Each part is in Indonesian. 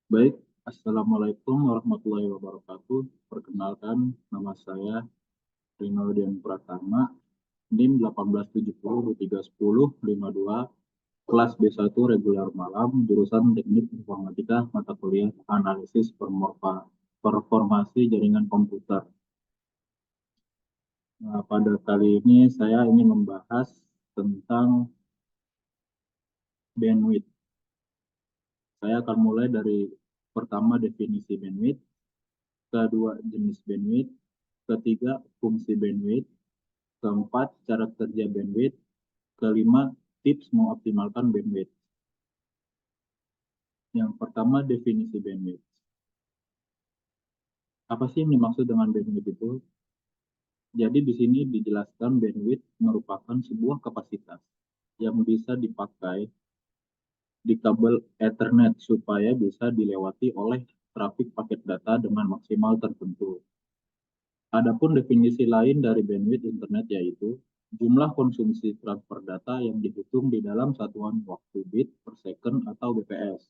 Baik, Assalamualaikum warahmatullahi wabarakatuh. Perkenalkan, nama saya Rino Dian Pratama, NIM 1870231052, kelas B1 regular malam, jurusan Teknik Informatika, mata kuliah Analisis Performasi Jaringan Komputer. Nah, pada kali ini saya ingin membahas tentang bandwidth. Saya akan mulai dari pertama definisi bandwidth, kedua jenis bandwidth, ketiga fungsi bandwidth, keempat cara kerja bandwidth, kelima tips mengoptimalkan bandwidth. Yang pertama definisi bandwidth. Apa sih yang dimaksud dengan bandwidth itu? Jadi di sini dijelaskan bandwidth merupakan sebuah kapasitas yang bisa dipakai di kabel Ethernet supaya bisa dilewati oleh trafik paket data dengan maksimal tertentu. Adapun definisi lain dari bandwidth internet yaitu jumlah konsumsi transfer data yang dihitung di dalam satuan waktu bit per second atau bps.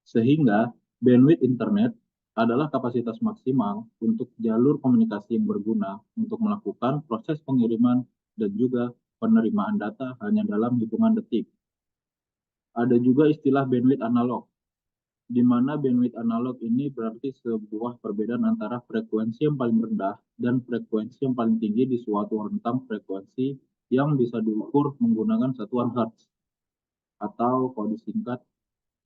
Sehingga bandwidth internet adalah kapasitas maksimal untuk jalur komunikasi yang berguna untuk melakukan proses pengiriman dan juga penerimaan data hanya dalam hitungan detik. Ada juga istilah bandwidth analog, di mana bandwidth analog ini berarti sebuah perbedaan antara frekuensi yang paling rendah dan frekuensi yang paling tinggi di suatu rentang frekuensi yang bisa diukur menggunakan satuan hertz, atau kalau disingkat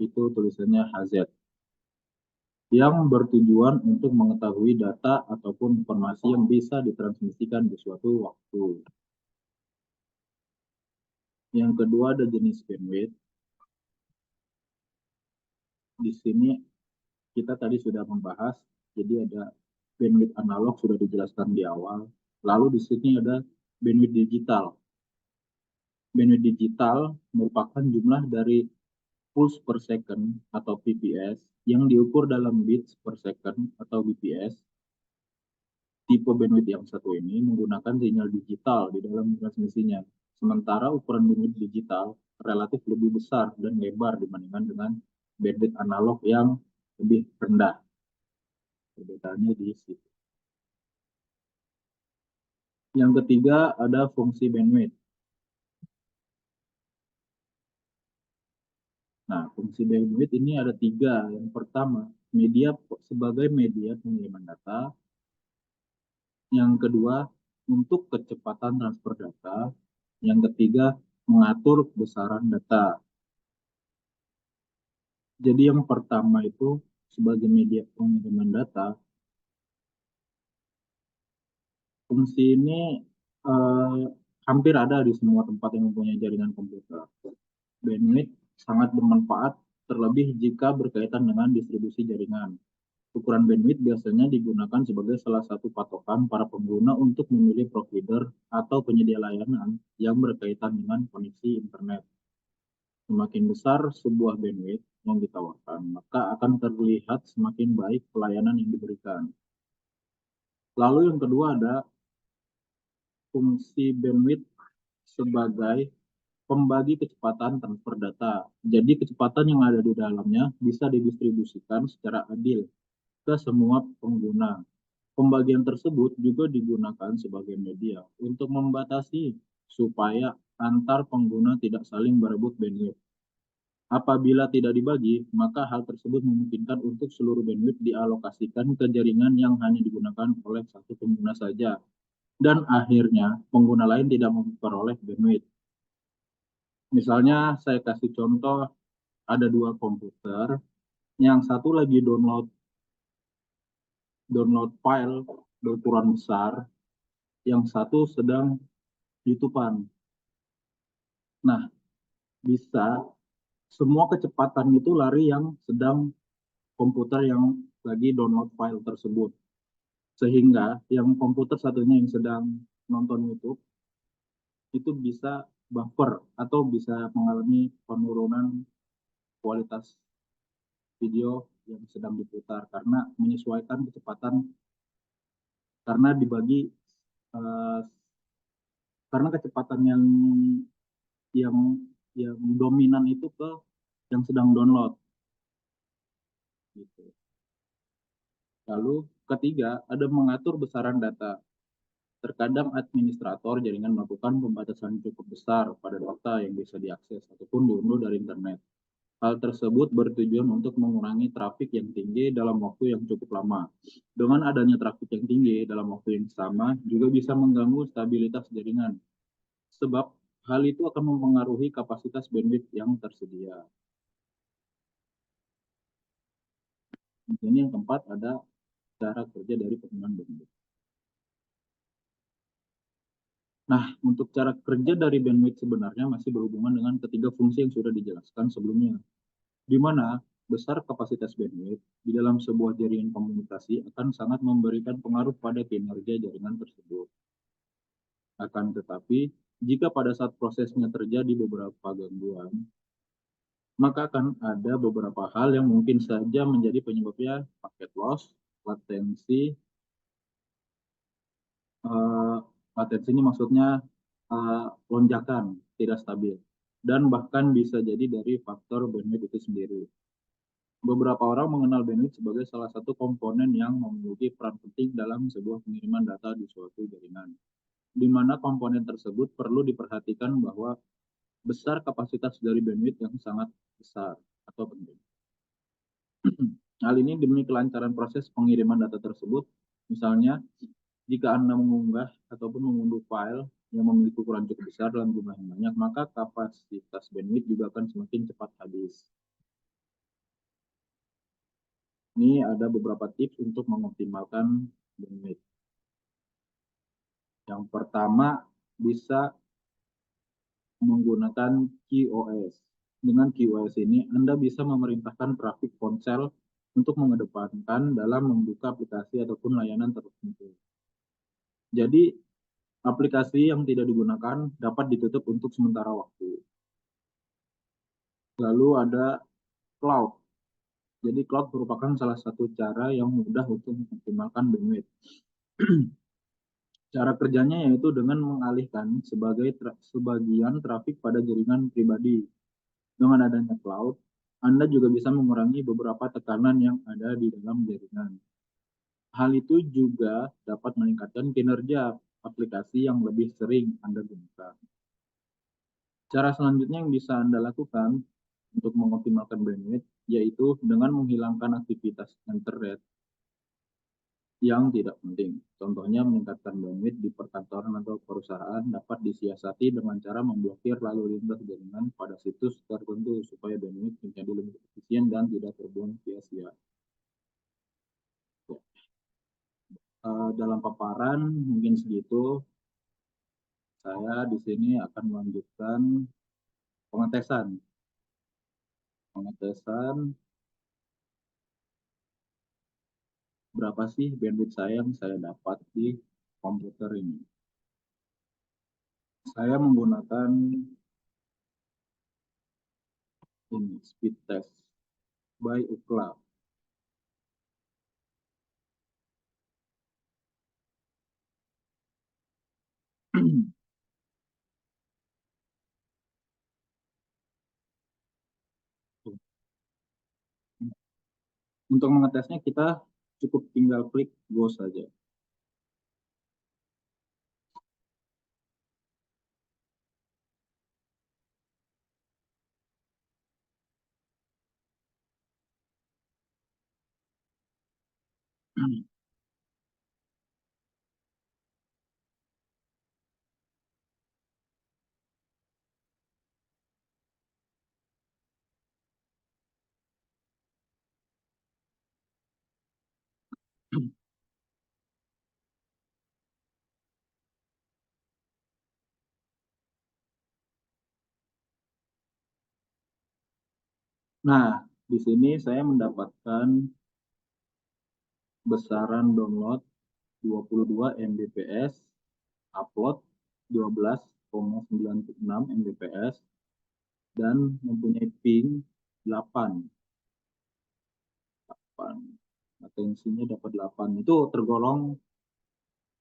itu tulisannya Hz, yang bertujuan untuk mengetahui data ataupun informasi yang bisa ditransmisikan di suatu waktu. Yang kedua ada jenis bandwidth. Di sini kita tadi sudah membahas, jadi ada bandwidth analog sudah dijelaskan di awal. Lalu di sini ada bandwidth digital. Bandwidth digital merupakan jumlah dari pulse per second atau PPS yang diukur dalam bits per second atau BPS. Tipe bandwidth yang satu ini menggunakan sinyal digital di dalam transmisinya. Sementara ukuran bandwidth digital relatif lebih besar dan lebar dibandingkan dengan bandwidth analog yang lebih rendah. Perbedaannya di situ. Yang ketiga ada fungsi bandwidth. Nah, fungsi bandwidth ini ada tiga. Yang pertama, media sebagai media pengiriman data. Yang kedua, untuk kecepatan transfer data. Yang ketiga, mengatur besaran data. Jadi yang pertama itu sebagai media pengiriman data, fungsi ini eh, hampir ada di semua tempat yang mempunyai jaringan komputer. Bandwidth sangat bermanfaat terlebih jika berkaitan dengan distribusi jaringan. Ukuran bandwidth biasanya digunakan sebagai salah satu patokan para pengguna untuk memilih provider atau penyedia layanan yang berkaitan dengan koneksi internet. Semakin besar sebuah bandwidth yang ditawarkan, maka akan terlihat semakin baik pelayanan yang diberikan. Lalu yang kedua ada fungsi bandwidth sebagai pembagi kecepatan transfer data. Jadi kecepatan yang ada di dalamnya bisa didistribusikan secara adil ke semua pengguna. Pembagian tersebut juga digunakan sebagai media untuk membatasi supaya antar pengguna tidak saling berebut bandwidth. Apabila tidak dibagi, maka hal tersebut memungkinkan untuk seluruh bandwidth dialokasikan ke jaringan yang hanya digunakan oleh satu pengguna saja. Dan akhirnya, pengguna lain tidak memperoleh bandwidth. Misalnya, saya kasih contoh, ada dua komputer, yang satu lagi download file berukuran besar, yang satu sedang YouTube-an. Nah, bisa semua kecepatan itu lari yang sedang komputer yang lagi download file tersebut. Sehingga yang komputer satunya yang sedang nonton YouTube itu bisa buffer atau bisa mengalami penurunan kualitas video yang sedang diputar karena menyesuaikan kecepatan, karena dibagi uh, karena kecepatan yang dominan itu ke yang sedang download. Gitu. Lalu ketiga, ada mengatur besaran data. Terkadang administrator jaringan melakukan pembatasan cukup besar pada data yang bisa diakses ataupun diunduh dari internet. Hal tersebut bertujuan untuk mengurangi trafik yang tinggi dalam waktu yang cukup lama. Dengan adanya trafik yang tinggi dalam waktu yang sama juga bisa mengganggu stabilitas jaringan. Sebab hal itu akan mempengaruhi kapasitas bandwidth yang tersedia. Ini yang keempat ada cara kerja dari penggunaan bandwidth. Nah, untuk cara kerja dari bandwidth sebenarnya masih berhubungan dengan ketiga fungsi yang sudah dijelaskan sebelumnya, di mana besar kapasitas bandwidth di dalam sebuah jaringan komunikasi akan sangat memberikan pengaruh pada kinerja jaringan tersebut. Akan tetapi, jika pada saat prosesnya terjadi beberapa gangguan, maka akan ada beberapa hal yang mungkin saja menjadi penyebabnya paket loss, latensi. eh, Latensi ini maksudnya lonjakan, tidak stabil. Dan bahkan bisa jadi dari faktor bandwidth itu sendiri. Beberapa orang mengenal bandwidth sebagai salah satu komponen yang memiliki peran penting dalam sebuah pengiriman data di suatu jaringan, di mana komponen tersebut perlu diperhatikan bahwa besar kapasitas dari bandwidth yang sangat besar atau penting. Hal ini demi kelancaran proses pengiriman data tersebut. Misalnya, jika Anda mengunggah ataupun mengunduh file yang memiliki ukuran cukup besar dalam jumlah yang banyak, maka kapasitas bandwidth juga akan semakin cepat habis. Ini ada beberapa tips untuk mengoptimalkan bandwidth. Yang pertama, bisa menggunakan QoS. Dengan QoS ini, Anda bisa memerintahkan trafik ponsel untuk mengedepankan dalam membuka aplikasi ataupun layanan tertentu. Jadi, aplikasi yang tidak digunakan dapat ditutup untuk sementara waktu. Lalu ada cloud. Jadi cloud merupakan salah satu cara yang mudah untuk mengoptimalkan bandwidth. Cara kerjanya yaitu dengan mengalihkan sebagian trafik pada jaringan pribadi. Dengan adanya cloud, Anda juga bisa mengurangi beberapa tekanan yang ada di dalam jaringan. Hal itu juga dapat meningkatkan kinerja aplikasi yang lebih sering Anda gunakan. Cara selanjutnya yang bisa Anda lakukan untuk mengoptimalkan bandwidth yaitu dengan menghilangkan aktivitas internet yang tidak penting. Contohnya meningkatkan bandwidth di perkantoran atau perusahaan dapat disiasati dengan cara memblokir lalu lintas jaringan pada situs tertentu supaya bandwidth menjadi lebih efisien dan tidak terbuang sia-sia. Dalam paparan mungkin segitu. Saya di sini akan melanjutkan pengetesan. Pengetesan berapa sih bandwidth saya yang saya dapat di komputer ini. Saya menggunakan ini speed test by Ookla. Untuk mengetesnya kita cukup tinggal klik go saja. Nah, di sini saya mendapatkan besaran download 22 Mbps, upload 12,96 Mbps, dan mempunyai ping 8. Latensinya dapat 8. Itu tergolong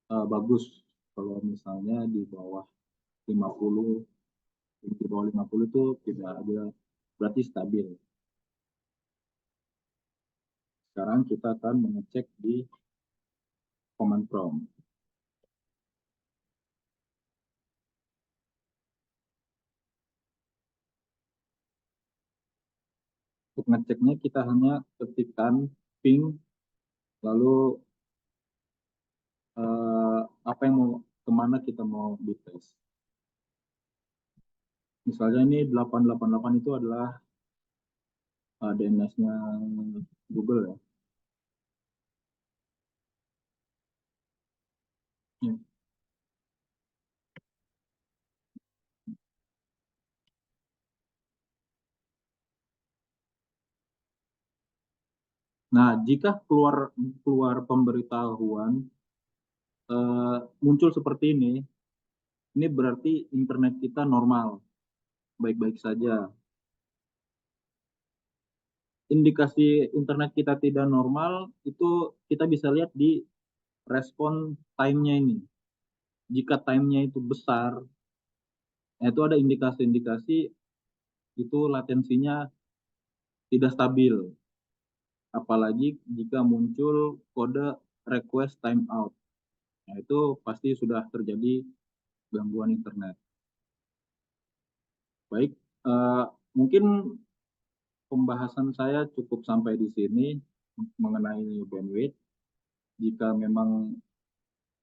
bagus kalau misalnya di bawah 50, di bawah 50 itu tidak ada, berarti stabil. sekarang kita akan mengecek di command prompt. Untuk ngeceknya kita hanya ketikkan ping, lalu apa yang mau, kemana kita mau dites. Misalnya ini 888 itu adalah DNS-nya Google ya. Ya. Nah, jika keluar keluar pemberitahuan muncul seperti ini berarti internet kita normal, baik-baik saja. Indikasi internet kita tidak normal itu kita bisa lihat di respon time-nya ini. Jika time-nya itu besar, itu ada indikasi-indikasi itu latensinya tidak stabil. Apalagi jika muncul kode request timeout. Nah, itu pasti sudah terjadi gangguan internet. Baik, mungkin pembahasan saya cukup sampai di sini mengenai bandwidth. Jika memang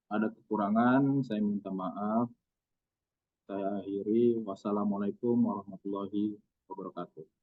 ada kekurangan, saya minta maaf. Saya akhiri. Wassalamualaikum warahmatullahi wabarakatuh.